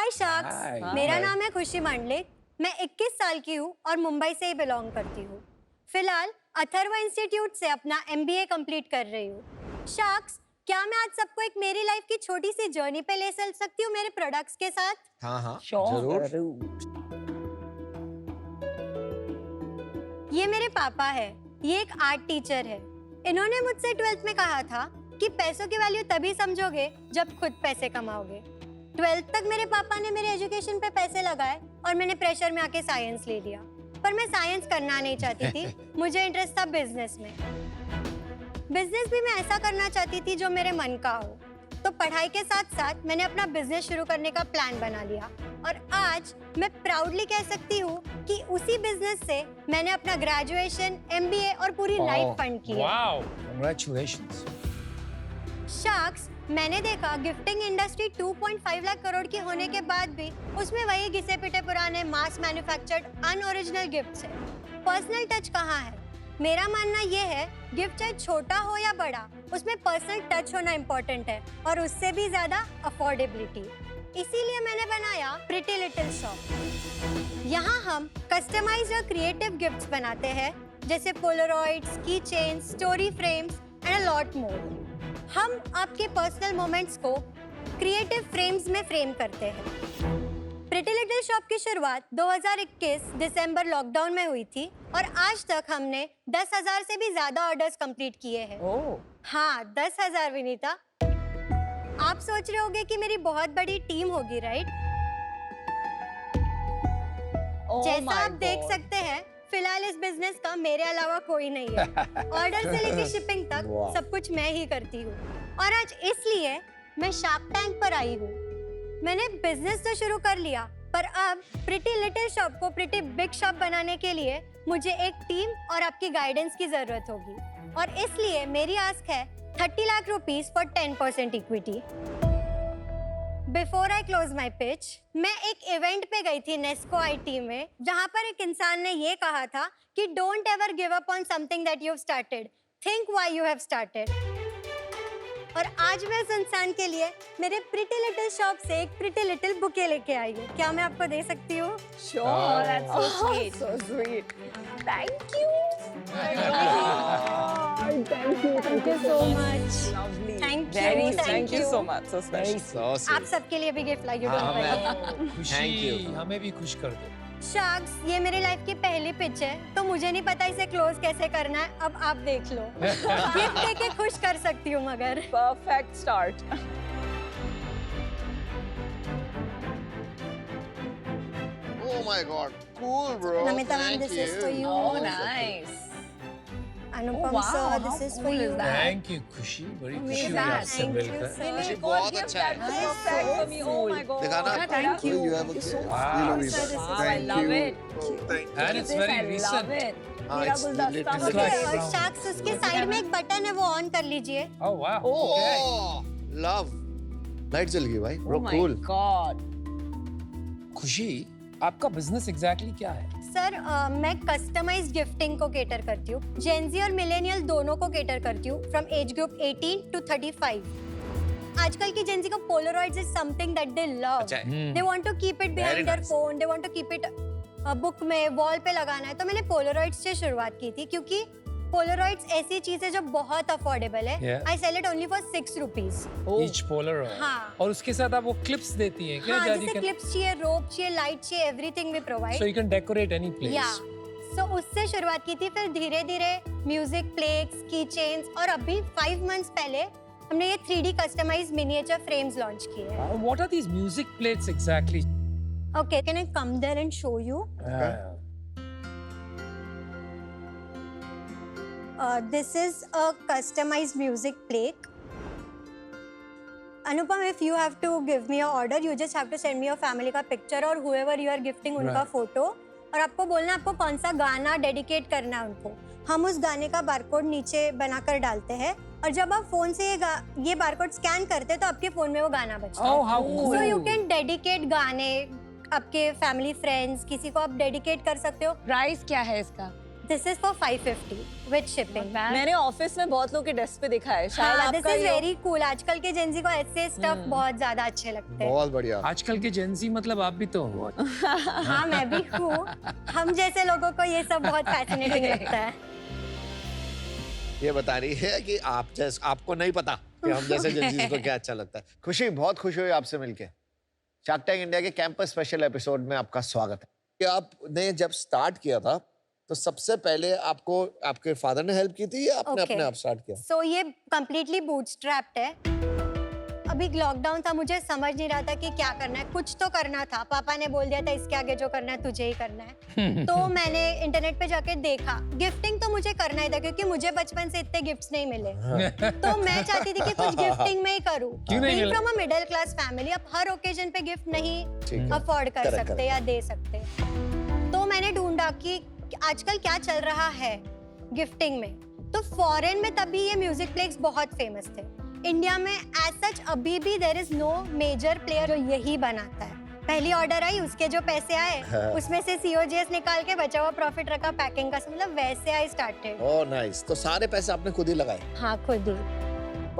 हाय sharks, Hi. मेरा Hi. नाम है खुशी मंडलिक। मैं 21 साल की हूँ और मुंबई से ही बिलोंग करती हूँ। फिलहाल अथर्व इंस्टीट्यूट से अपना MBA कंप्लीट कर रही हूँ। शार्क्स, क्या मैं आज सबको एक मेरी लाइफ की छोटी सी जर्नी पे ले चल सकती हूँ मेरे प्रोडक्ट्स के साथ? हाँ Sure. जरूर। ये मेरे पापा है। ये एक आर्ट टीचर है। इन्होंने मुझसे 12th में कहा था कि पैसों की वैल्यू तभी समझोगे जब खुद पैसे कमाओगे। 12th तक मेरे पापा ने मेरे एजुकेशन पे पैसे लगाए और मैंने प्रेशर में आके साइंस ले लिया। पर मैं साइंस करना नहीं चाहती थी, मुझे इंटरेस्ट था बिजनेस में। बिजनेस भी मैं ऐसा करना चाहती थी जो मेरे मन का हो। तो पढ़ाई के साथ साथ मैंने अपना बिजनेस शुरू करने का प्लान बना लिया और आज मैं प्राउडली कह सकती हूँ कि उसी बिजनेस से मैंने अपना ग्रेजुएशन, MBA और पूरी लाइफ फंड की है। Wow. Congratulations. शार्क्स, मैंने देखा गिफ्टिंग इंडस्ट्री 2.5 लाख करोड़ की होने के बाद भी उसमें वही घिसे पिटे पुराने मास मैन्युफैक्चर्ड अनओरिजिनल गिफ्ट्स है। पर्सनल टच कहाँ है? मेरा मानना ये है, गिफ्ट चाहे छोटा हो या बड़ा, उसमें पर्सनल टच होना इम्पोर्टेंट है और उससे भी ज्यादा अफोर्डेबिलिटी। इसीलिए मैंने बनाया प्रिटी लिटिल शॉप। यहाँ हम कस्टमाइज्ड और क्रिएटिव गिफ्ट्स बनाते हैं, जैसे पोलरॉइड्स, की chain, story frames and a lot more. हम आपके पर्सनल मोमेंट्स को क्रिएटिव फ्रेम्स में फ्रेम करते हैं। प्रिटी लिटिल शॉप की शुरुआत 2021 दिसंबर लॉकडाउन में हुई थी और आज तक हमने 10,000 से भी ज्यादा ऑर्डर्स कंप्लीट किए हैं। Oh. हाँ, 10,000 विनीता। आप सोच रहे होंगे कि मेरी बहुत बड़ी टीम होगी, राइट? Oh जैसा my आप देख God. सकते हैं, फिलहाल इस बिजनेस का मेरे अलावा कोई नहीं है। ऑर्डर से लेकर शिपिंग तक Wow. सब कुछ मैं ही करती हूँ। और आज इसलिए मैं शार्क टैंक पर आई हूँ। मैंने बिजनेस तो शुरू कर लिया, पर अब प्रिटी लिटिल शॉप को प्रिटी बिग शॉप बनाने के लिए मुझे एक टीम और आपकी गाइडेंस की जरूरत होगी। और इसलिए मेरी आस्क है 30 lakh rupees for 10% equity. Before I close my pitch, मैं एक इवेंट पे गई थी नेस्को IT में, जहाँ पर एक इंसान ने ये कहा था कि don't ever give up on something that you have started, think why you have started. और आज मैं उस इंसान के लिए मेरे प्रिटी लिटिल शॉप से एक प्रिटी लिटिल बुके लेके आई हूँ। क्या मैं आपको दे सकती हूँ? Sure, that's so Oh. sweet. So sweet. Thank you. Thank you so much. Lovely. Thank you, Very thank Thank you you. so much. So special. So आप sweet. सबके लिए भी गिफ्ट लाई हूँ, हाँ, डोंट मैं- वरी। Thank खुशी you. हमें भी खुश कर दो। शार्क्स, ये मेरी लाइफ की पहली पिच है, तो मुझे नहीं पता इसे क्लोज कैसे करना है। अब आप देख लो। गिफ्ट देके खुश कर सकती हूँ मगर। Perfect start. Oh my God, cool, bro. Namita ma'am, Thank this is you. for you. Oh, nice. Anupam wow, sir, this how is for cool you. is that? Thank you खुशी, बड़ी Who खुशी is हुई that? आपसे Thank you, मिलकर। sir. खुशी God, बहुत give अच्छा that है। perfect for me. Oh my God. दिखाना Oh, thank you. You have a It's gift. so Wow. You know, Sir, this Rita. is- Wow, I Thank love you. it. Oh, thank you. And it's This, very I recent. love it. हाँ, मेरा it's गुलदस्ता latest. हो It's गया। like- और sharks, उसके side में एक button है, वो ऑन कर लीजिए। Oh wow. Oh, love. Light जल गई भाई. Oh Bro, my cool. God. खुशी, आपका बिजनेस एग्जैक्टली क्या है? सर, मैं कस्टमाइज्ड गिफ्टिंग को केटर करती हूँ। जेनजी और मिलेनियल दोनों को केटर करती हूँ, फ्रॉम एज ग्रुप 18 to 35। आजकल की जेनजी को polaroids is something that they love. अच्छा है. They want to keep it behind there nice. Phone, they want to keep it book में, वॉल पे लगाना है। तो मैंने पोलरॉइड्स से शुरुआत की थी, क्योंकि पोलरॉइड्स ऐसी चीज है जो बहुत अफोर्डेबल है। Yeah. I sell it only for 6 rupees. Each Polaroid. हाँ। और उसके साथ आप वो क्लिप्स देती हैं क्या? हाँ, जादी जैसे के- क्लिप्स चाहिए, रोप चाहिए, लाइट चाहिए, everything we provide. So you can decorate any place. या सो उससे शुरुआत की थी, फिर धीरे धीरे म्यूजिक प्लेट्स, की चेन्स, और अभी 5 मंथ्स पहले हमने ये 3D customised miniature frames launch किए हैं। What are these music plates exactly? Okay, can I come there and show you? This is a customized music plate. Anupam, if you have to give me an order, you just have to send me your family का picture और whoever you are gifting उनका Right. Photo, और आपको बोलना है आपको कौन सा गाना डेडिकेट करना है उनको। हम उस गाने का बारकोड नीचे बनाकर डालते हैं, और जब आप फोन से ये बारकोड स्कैन करते हैं तो आपके फोन में वो गाना बजता है। Oh, how cool. So you can dedicate गाने, आपके फैमिली फ्रेंड्स, किसी को आप डेडिकेट कर सकते हो। प्राइस क्या है इसका? This is for 550 with shipping. मैंने ऑफिस में बहुत लोग के डेस्क पे देखा है, शायद हाँ, this आपका is ये very cool. आजकल के जेंजी को ऐसे स्टफ बहुत ज्यादा अच्छे लगते हैं। बहुत बढ़िया। आजकल के जेंजी मतलब आप भी तो हो। हाँ, मैं भी हूँ। हम जैसे लोगों को ये सब बहुत फैसिनेटिंग लगता है। ये बता रही है कि आपको नहीं पता कि हम जैसे जेंजीज को क्या अच्छा लगता है। खुशी, बहुत खुश हुई आपसे मिलके। शार्क टैंक इंडिया के कैंपस स्पेशल एपिसोड में आपका स्वागत है। कि आपने जब स्टार्ट किया था तो सबसे पहले आपको आपके फादर ने हेल्प की थी या आपने अपने आप स्टार्ट किया? So ये completely bootstrapped है। अभी लॉकडाउन था, मुझे समझ नहीं रहा था कि क्या करना है। कुछ तो करना था। पापा ने बोल दिया था इसके आगे जो करना है तुझे ही करना है। तो मैंने इंटरनेट पे जाके देखा। गिफ्टिंग तो मुझे करना ही था क्योंकि मुझे बचपन से इतने गिफ्ट्स नहीं मिले। तो मैं चाहती थी कि कुछ गिफ्टिंग में ही करूँ। क्यों नहीं मिले? From a middle class family, आप हर ओकेजन पे गिफ्ट नहीं अफोर्ड कर सकते या दे सकते। तो मैंने ढूंढा कि आजकल क्या चल रहा है गिफ्टिंग में। तो फॉरेन में तभी ये म्यूजिक प्लेक्स बहुत फेमस थे। इंडिया में एज सच अभी भी there is no major player जो यही बनाता है। पहली ऑर्डर आई, उसके जो पैसे आए उसमें से COGS निकाल के बचा हुआ प्रॉफिट रखा पैकिंग का, मतलब वैसे आई स्टार्टेड। Oh nice. तो सारे पैसे आपने खुद ही लगाए? हाँ, खुद ही।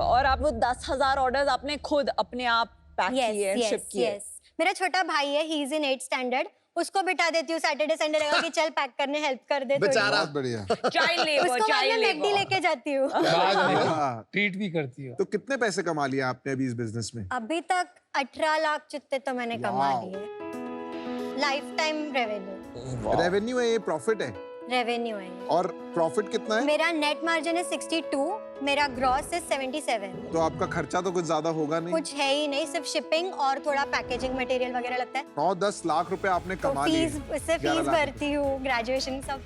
और आप वो 10,000 ऑर्डर्स आपने खुद अपने आप पैक किए, शिप किए? मेरा छोटा भाई है, he is in 8th standard. उसको बिठा देती हूँ सैटरडे संडे रहेगा कि चल पैक करने हेल्प कर दे। बेचारा। बहुत बढ़िया। चाइल्ड लेबर, उसको बाद चाइल्ड में मैकडी लेबर। लेके जाती हूँ। हाँ। ट्रीट भी करती हो। तो कितने पैसे कमा लिए आपने अभी इस बिजनेस में? अभी तक 18 लाख जितने तो मैंने कमा लिए। Life time revenue. रेवेन्यू है, ये प्रॉफिट है? रेवेन्यू है। और प्रॉफिट कितना है? मेरा नेट मार्जिन है 62, मेरा ग्रॉस है 77। तो आपका खर्चा तो कुछ ज्यादा होगा नहीं? कुछ है ही नहीं, सिर्फ शिपिंग और थोड़ा पैकेजिंग मटेरियल वगैरह लगता है। 9-10 लाख रुपए आपने तो कमा लिए। उससे 11 फीस लाख भरती हूँ, ग्रेजुएशन सब।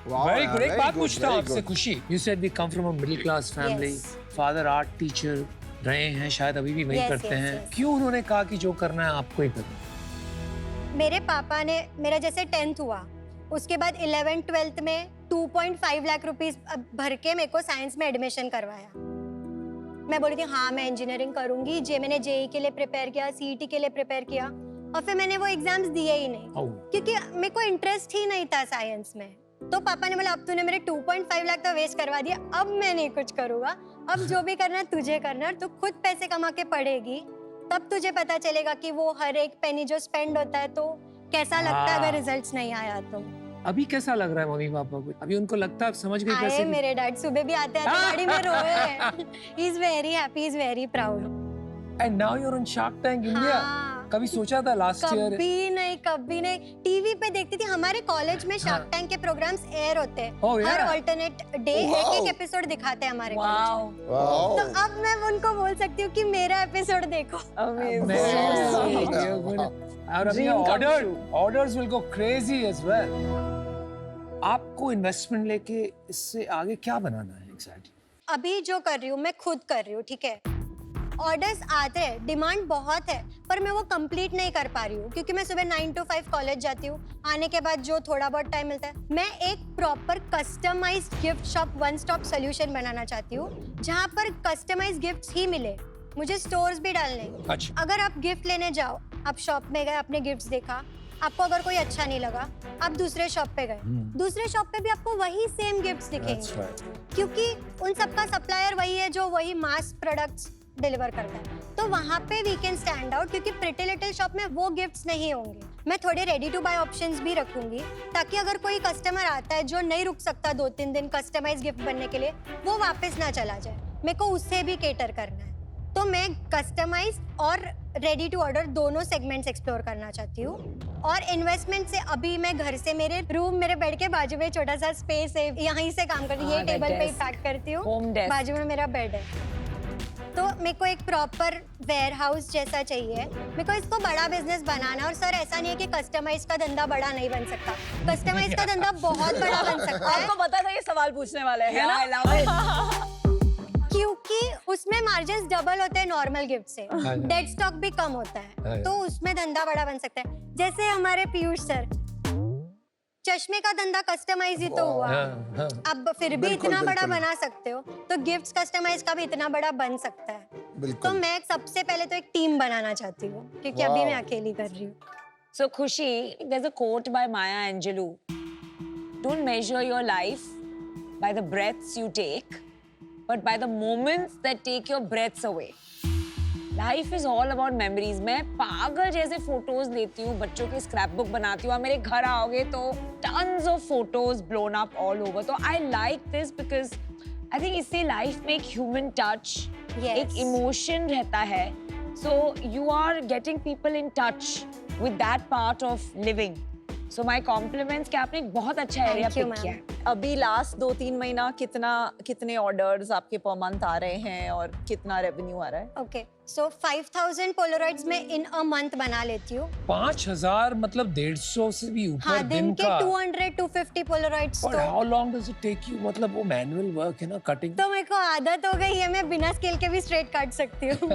Wow, वेरी यार, गुड। एक very बात good, पूछता हूँ very आपसे good. खुशी। You said we come from a middle class family. Yes. Father art teacher रहे हैं, शायद अभी भी वही Yes, करते yes, हैं। yes. क्यों उन्होंने कहा कि जो करना है आपको ही करना? मेरे पापा ने, मेरा जैसे 10th हुआ उसके बाद 11th 12th में 2.5 लाख रुपीस भर के मेरे को साइंस में एडमिशन करवाया। मैं बोली थी हाँ मैं इंजीनियरिंग करूंगी। मैंने JEE के लिए प्रिपेयर किया, CET के लिए प्रिपेयर किया और फिर मैंने वो एग्जाम्स दिए ही नहीं क्योंकि मेरे को इंटरेस्ट ही नहीं था साइंस में। तो पापा ने बोला अब तूने मेरे 2.5 लाख तो वेस्ट करवा दिया, अब मैं नहीं कुछ करूंगा। अब जो भी करना है तुझे करना है, तू खुद पैसे कमा के पढ़ेगी तब तुझे पता चलेगा कि वो हर एक पेनी जो स्पेंड होता है तो कैसा लगता है अगर रिजल्ट्स नहीं आया तो। अभी कैसा लग रहा है मम्मी पापा को? अभी उनको लगता है समझ गए आए कैसे? मेरे डैड सुबह भी आते हैं गाड़ी में रोए। He is very happy, he is very proud. And now you are on Shark Tank India. कभी सोचा था लास्ट ईयर? कभी नहीं। टीवी पे देखती थी, हमारे कॉलेज में शार्क टैंक के प्रोग्राम्स एयर होते हैं। Oh, yeah. हर ऑल्टरनेट डे एक एपिसोड दिखाते हैं हमारे कॉलेज में। वाओ। तो अब मैं उनको बोल सकती हूँ कि मेरा एपिसोड देखो। और अभी orders will go crazy as well. आपको इन्वेस्टमेंट लेके इससे आगे क्या बनाना है एग्जैक्टली? अभी जो कर रही हूँ मैं खुद कर रही हूँ, ठीक है। ऑर्डर्स आते हैं, डिमांड बहुत है, पर मैं वो कंप्लीट नहीं कर पा रही हूँ क्योंकि मैं सुबह 9 to 5 कॉलेज जाती हूँ। आने के बाद जो थोड़ा बहुत टाइम मिलता है, मैं एक proper customised gift shop, one stop solution बनाना चाहती हूँ जहाँ पर कस्टमाइज्ड गिफ्ट्स ही मिले। मुझे स्टोर्स भी डालने। अच्छा। अगर आप गिफ्ट लेने जाओ, आप शॉप में गए, आपने गिफ्ट्स देखा, आपको अगर कोई अच्छा नहीं लगा, आप दूसरे शॉप पे गए, दूसरे शॉप पे भी आपको वही सेम गिफ्ट्स दिखेंगे क्योंकि उन सबका सप्लायर वही है जो वही मास प्रोडक्ट्स डिलीवर करता है। तो वहाँ पे वी कैन स्टैंड आउट क्योंकि प्रिटी लिटिल शॉप में वो गिफ्ट्स नहीं होंगे। मैं थोड़े रेडी टू बाय ऑप्शंस भी रखूंगी ताकि अगर कोई कस्टमर आता है जो नहीं रुक सकता 2-3 दिन कस्टमाइज गिफ्ट बनने के लिए, वो वापस ना चला जाए। मेरे को उससे भी केटर करना है। तो मैं कस्टमाइज और रेडी टू ऑर्डर दोनों सेगमेंट्स एक्सप्लोर करना चाहती हूँ। और इन्वेस्टमेंट से अभी मैं घर से, मेरे रूम, मेरे बेड के बाजू में छोटा सा स्पेस है, यहीं से काम करती हूँ। ये टेबल पे ही पैक करती हूँ, बाजू में मेरा बेड है। तो मेरे को एक प्रॉपर वेयर हाउस जैसा चाहिए। मेरे को इसको बड़ा बिजनेस बनाना। और सर ऐसा नहीं है कि कस्टमाइज का धंधा बड़ा नहीं बन सकता, कस्टमाइज का धंधा बहुत बड़ा बन सकता है। आपको पता था ये सवाल पूछने वाले हैं ना? क्योंकि उसमें मार्जिन्स डबल होते हैं नॉर्मल गिफ्ट से, डेड स्टॉक भी कम होता है, तो उसमें धंधा बड़ा बन सकता है। जैसे हमारे पीयूष सर, चश्मे का धंधा कस्टमाइज ही तो हुआ। अब फिर भी इतना बड़ा बना सकते हो तो गिफ्ट्स कस्टमाइज का भी इतना बड़ा बन सकता है। तो मैं सबसे पहले तो एक टीम बनाना चाहती हूँ क्योंकि अभी मैं अकेली कर रही हूँ। So Khushi, there's a quote by Maya Angelou. don't measure your life by the breaths you take, but by the moments that take your breaths away. Life is all about memories. मैं पागल जैसे photos लेती हूँ, बच्चों के scrap book बनाती हूँ. आप मेरे घर आओगे तो tons of photos blown up all over. तो I like this because I think इससे life में एक human touch, एक emotion रहता है. So you are getting people in touch with that part of living. So my compliments कि आपने एक बहुत अच्छा एरिया पिक किया है. अभी लास्ट 2-3 महीना कितने ऑर्डर्स आपके पर मंथ आ रहे हैं और कितना रेवेन्यू आ रहा है? ओके, सो 5000 पोलरॉइड्स में इन अ मंथ बना लेती हूँ. 5000 मतलब 150 से भी ऊपर हाँ, दिन के का. 200-250 Polaroids. But how long does it take you? मतलब वो मैनुअल वर्क है ना, कटिंग. तो मेरे को आदत हो गई है, मैं बिना स्केल के भी स्ट्रेट काट सकती हूँ.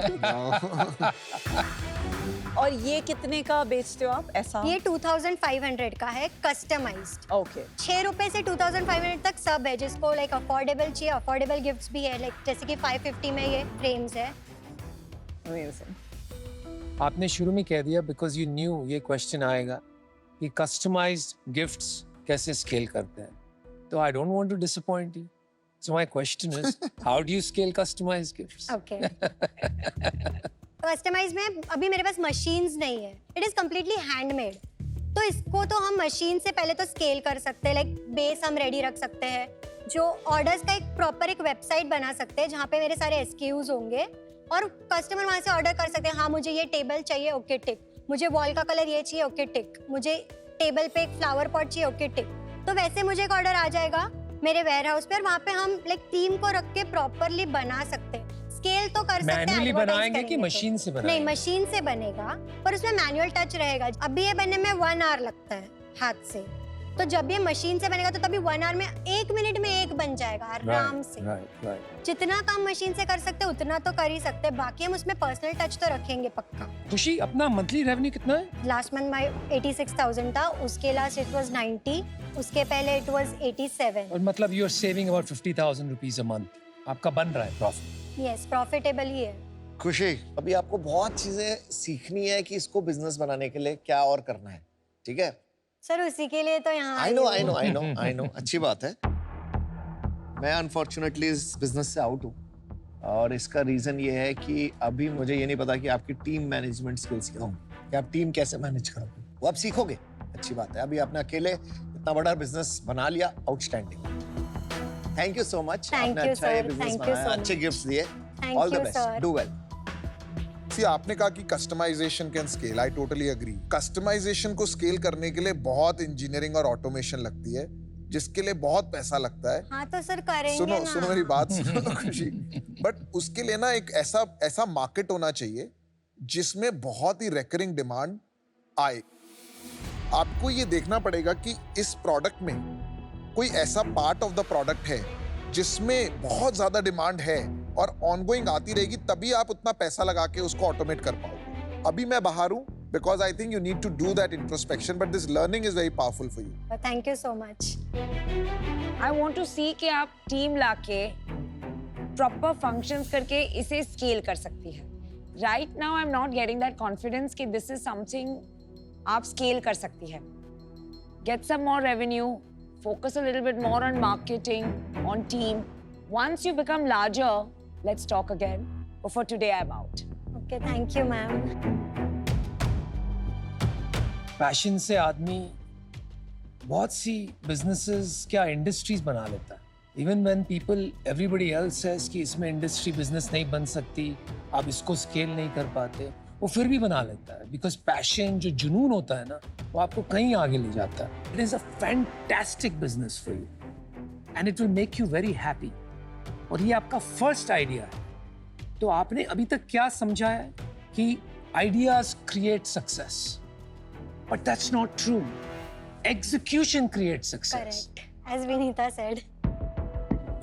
और ये कितने का बेचते हो आप ऐसा? ये 2500 का है, कस्टमाइज्ड. ओके. 6 रुपए से 2500 तक सब है, जिसको लाइक अफोर्डेबल चाहिए. अफोर्डेबल गिफ्ट्स भी है, लाइक जैसे कि 550 में ये फ्रेम्स है. अमेजिंग. आपने शुरू में कह दिया बिकॉज यू न्यू ये क्वेश्चन आएगा कि कस्टमाइज्ड गिफ्ट्स कैसे स्केल करते हैं. तो I don't want to disappoint you. So my question is how do you scale customized gifts? Okay. Customize में अभी मेरे पास मशीन्स नहीं है. It is completely handmade. तो इसको तो हम मशीन से पहले तो स्केल कर सकते हैं, लाइक बेस हम रेडी रख सकते हैं. जो ऑर्डर्स का एक प्रॉपर एक वेबसाइट बना सकते हैं जहाँ पे मेरे सारे SKUs होंगे और कस्टमर वहाँ से ऑर्डर कर सकते हैं. हाँ, मुझे ये टेबल चाहिए, ओके टिक. मुझे वॉल का कलर ये चाहिए, ओके टिक. मुझे टेबल पे एक फ्लावर पॉट चाहिए, ओके टिक. तो वैसे मुझे एक ऑर्डर आ जाएगा मेरे वेयर हाउस पे और वहाँ पे हम लाइक टीम को रख के प्रॉपरली बना सकते हैं. स्केल तो कर सकते हैं. मैन्युअली बनाएंगे कि तो. मशीन से बनाएंगे? नहीं, मशीन से बनेगा पर उसमें मैनुअल टच रहेगा. अभी ये बनने में 1 आवर लगता है हाथ से. तो जब ये मशीन से बनेगा तो तभी 1 आवर में 1 मिनट में एक बन जाएगा आराम से. राइट. जितना काम मशीन से कर सकते हैं उतना तो कर ही सकते हैं. बाकी हम उसमें पर्सनल टच तो रखेंगे पक्का. खुशी, अपना मंथली रेवेन्यू कितना है? लास्ट मंथ माय 86,000 था. उसके लास्ट इट वाज 90. उसके पहले इट वाज 87. और मतलब you are saving about 50,000 rupees a month. आपका बन रहा है प्रॉफिट? यस, प्रॉफिटेबल ही है. खुशी, अभी आपको बहुत चीजें सीखनी है कि इसको बिजनेस बनाने के लिए क्या और करना है. ठीक है सर, उसी के लिए तो यहाँ आई नो. अच्छी बात है. मैं अनफॉर्चुनेटली इस बिजनेस से आउट हूँ और इसका रीजन ये है कि अभी मुझे ये नहीं पता कि आपकी टीम मैनेजमेंट स्किल्स क्या होंगी, कि आप टीम कैसे मैनेज करोगे. वो आप सीखोगे, अच्छी बात है. अभी आपने अकेले इतना बड़ा बिजनेस बना लिया, outstanding. Thank you so much. आपने अच्छा ये बिजनेस बनाया, अच्छे गिफ्ट्स दिए. All the best, do well. See, आपने कहा कि customization can scale. I totally agree. Customization को स्केल करने के लिए बहुत इंजीनियरिंग और ऑटोमेशन लगती है, जिसके लिए बहुत पैसा लगता है. हाँ तो सर करेंगे सुनो ना. सुनो मेरी बात सुनो खुशी. बट उसके लिए ना एक ऐसा मार्केट होना चाहिए जिसमें बहुत ही रेकरिंग डिमांड आए. आपको ये देखना पड़ेगा कि इस प्रोडक्ट में कोई ऐसा पार्ट ऑफ द प्रोडक्ट है जिसमें बहुत ज्यादा डिमांड है और ऑनगोइंग आती रहेगी, तभी आप उतना पैसा लगा के उसको ऑटोमेट कर पाओगे. अभी मैं बाहर हूँ because I think you need to do that introspection, but this learning is very powerful for you. Thank you so much. I want to see कि आप टीम लाके proper functions करके इसे scale कर सकती है. Right now I'm not getting that confidence कि this is something आप scale कर सकती है. Get some more revenue, focus a little bit more on marketing, on team. Once you become larger, let's talk again. But for today I'm out. Okay, thank you ma'am. Passion से आदमी बहुत सी businesses क्या industries बना लेता है. Even when people everybody else says कि इसमें industry business नहीं बन सकती, आप इसको स्केल नहीं कर पाते, वो फिर भी बना लेता है. बिकॉज पैशन, जो जुनून होता है ना, वो आपको कहीं आगे ले जाता है. It is a fantastic business for you and it will make you very happy. और ये आपका फर्स्ट आइडिया है. तो आपने अभी तक क्या समझा है कि ideas create success, but that's not true. Execution creates success. Correct. As Vinita said.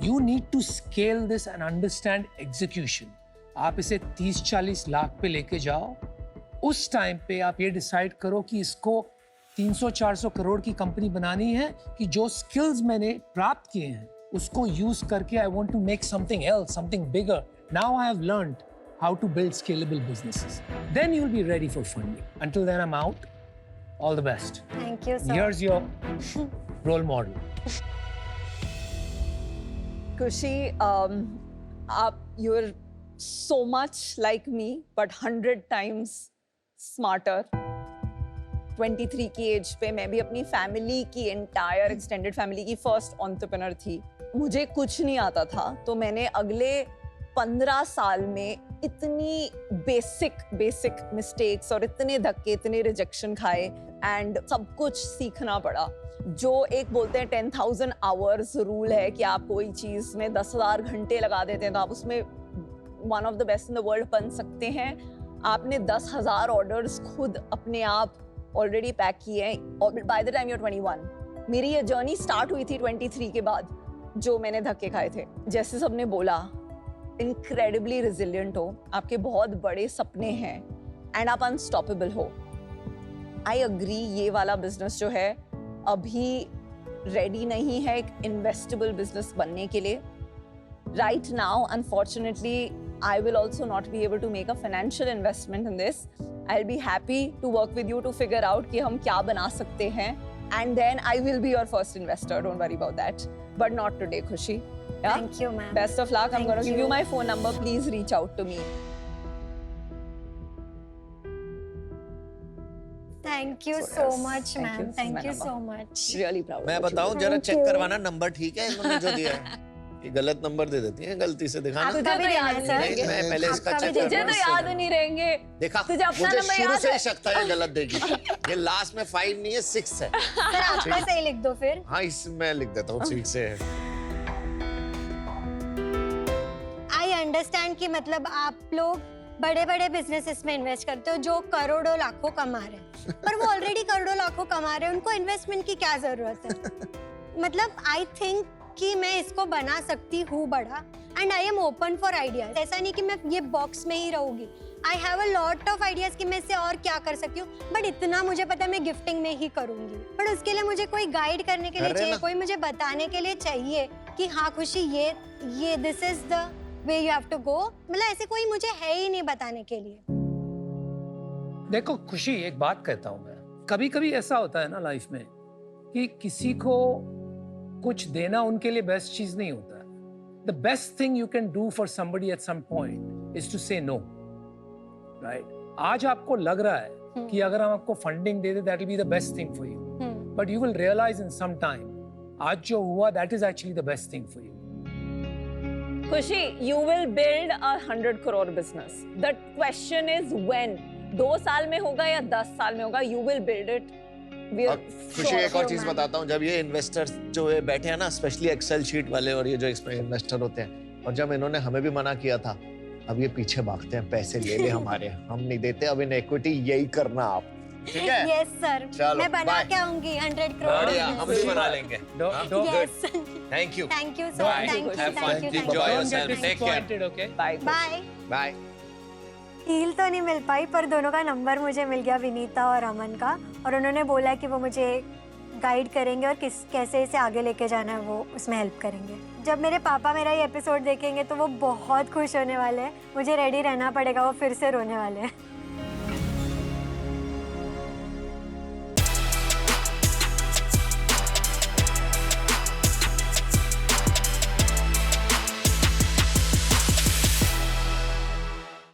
You need to scale this and understand execution. आप इसे 30-40 लाख पे लेके जाओ. उस टाइम पे आप ये डिसाइड करो कि इसको 300-400 करोड़ की कंपनी बनानी है कि जो स्किल्स मैंने प्राप्त किए हैं उसको यूज करके I want to make something else, something bigger. Now I have learned how to build scalable businesses. Then you'll be ready for funding. Until then, I'm out. All the best. Thank you, sir. Here's your role model? Khushi, आप you're so much like me but 100 times smarter. 23 की as पे मैं भी अपनी family की entire extended family की first entrepreneur थी. मुझे कुछ नहीं आता था, तो मैंने अगले 15 साल में इतनी बेसिक मिस्टेक्स और इतने धक्के, इतने रिजेक्शन खाए एंड सब कुछ सीखना पड़ा. जो एक बोलते हैं 10,000 आवर्स रूल है कि आप कोई चीज में 10,000 घंटे लगा देते हैं तो आप उसमें one of the best in the world बन सकते हैं. आपने 10,000 ऑर्डर्स खुद अपने आप ऑलरेडी पैक किए हैं और बाय द टाइम यूर 21. मेरी ये जर्नी स्टार्ट हुई थी 23 के बाद, जो मैंने धक्के खाए थे. जैसे सबने बोला, इनक्रेडिबली रिजिलियंट हो, आपके बहुत बड़े सपने हैं एंड आप अनस्टॉपेबल हो. आई अग्री, ये वाला बिजनेस जो है अभी रेडी नहीं है एक इन्वेस्टेबल बिजनेस बनने के लिए. Right now, unfortunately, I will also not be able to make a financial investment in this. I'll be happy to work with you to figure out कि हम क्या बना सकते हैं, and then I will be your first investor. Don't worry about that. But not today, Khushi. Yeah? Thank you, ma'am. Best of luck. I'm Thank going to give you. you my phone number. Please reach out to me. Thank you So, so yes, much, thank ma'am. you. This is Thank my you number. so much. Really proud. मैं of you. बताऊं, जरा Thank check you. करवाना number ठीक है इन्होंने जो दिया है. ये गलत नंबर दे देती है, गलती से दिखाना. आपका भी देना है, सर. नहीं, मैं पहले इसका आपका भी चेक तुझे करवा. तो याद नहीं रहेंगे. देखा, तुझे अपना मुझे नंबर शुरू याद से ही है? शक था ये गलत देगी. ये लास्ट में 5 नहीं है 6 है. सर, आपका सही लिख दो फिर. हाँ, इसमें लिख देता हूँ 6 से है. आई अंडरस्टैंड कि मतलब आप लोग बड़े बड़े बिजनेसेस में इन्वेस्ट करते हो जो करोड़ों लाखों कमा रहे हैं, पर वो ऑलरेडी करोड़ों लाखों कमा रहे हैं, उनको इन्वेस्टमेंट की क्या जरूरत है. मतलब आई थिंक कि मैं इसको बना सकती हूँ बड़ा, and I am open for ideas. ऐसा नहीं कि मैं ये बॉक्स में ही रहूंगी. I have a lot of ideas कि मैं इससे और क्या कर सकती हूँ, बट इतना मुझे पता है मैं गिफ्टिंग में ही करूंगी. बट उसके लिए मुझे कोई गाइड करने के लिए कर रहे चाहिए, ना? कोई मुझे बताने के लिए चाहिए कि हाँ खुशी, ये this is the way you have to go. मतलब ऐसे कोई मुझे है ही नहीं बताने के लिए. देखो खुशी, एक बात कहता हूं मैं, कभी कभी ऐसा होता है ना लाइफ में कि किसी को कुछ देना उनके लिए बेस्ट चीज नहीं होता है. The best thing you can do for somebody at some point is to say no. Right? आज आपको लग रहा है कि अगर हम आपको फंडिंग दे दे that will be the best thing for you, but you will realize in some time आज जो हुआ that is actually the best thing for you. Khushi, you will build a 100 crore business. The question is when. 2 साल में होगा या 10 साल में होगा, you will build it. We are खुशी, sure एक और of you, चीज man. बताता हूँ. जब ये इन्वेस्टर्स जो है बैठे हैं ना, स्पेशली एक्सेल शीट वाले और ये जो इसमें इन्वेस्टर होते हैं, और जब इन्होंने हमें भी मना किया था, अब ये पीछे भागते हैं, पैसे ले ले हमारे, हम नहीं देते. अब इन इक्विटी यही करना आप, ठीक है? यस सर, चलो, मैं बना bye. के आऊंगी 100 करोड़. बढ़िया, हम भी बना लेंगे. Yes, thank you. Thank you sir. Bye. Thank you, Have fun. Thank you, Enjoy thank yourself. You. Take care. Disappointed, okay? Bye. Bye. Bye. Deal तो नहीं मिल पाई, पर दोनों का नंबर मुझे मिल गया, विनीता और अमन का, और उन्होंने बोला कि वो मुझे गाइड करेंगे और कैसे इसे आगे लेके जाना है वो उसमें हेल्प करेंगे. जब मेरे पापा मेरा ये एपिसोड देखेंगे तो वो बहुत खुश होने वाले हैं. मुझे रेडी रहना पड़ेगा, वो फिर से रोने वाले हैं.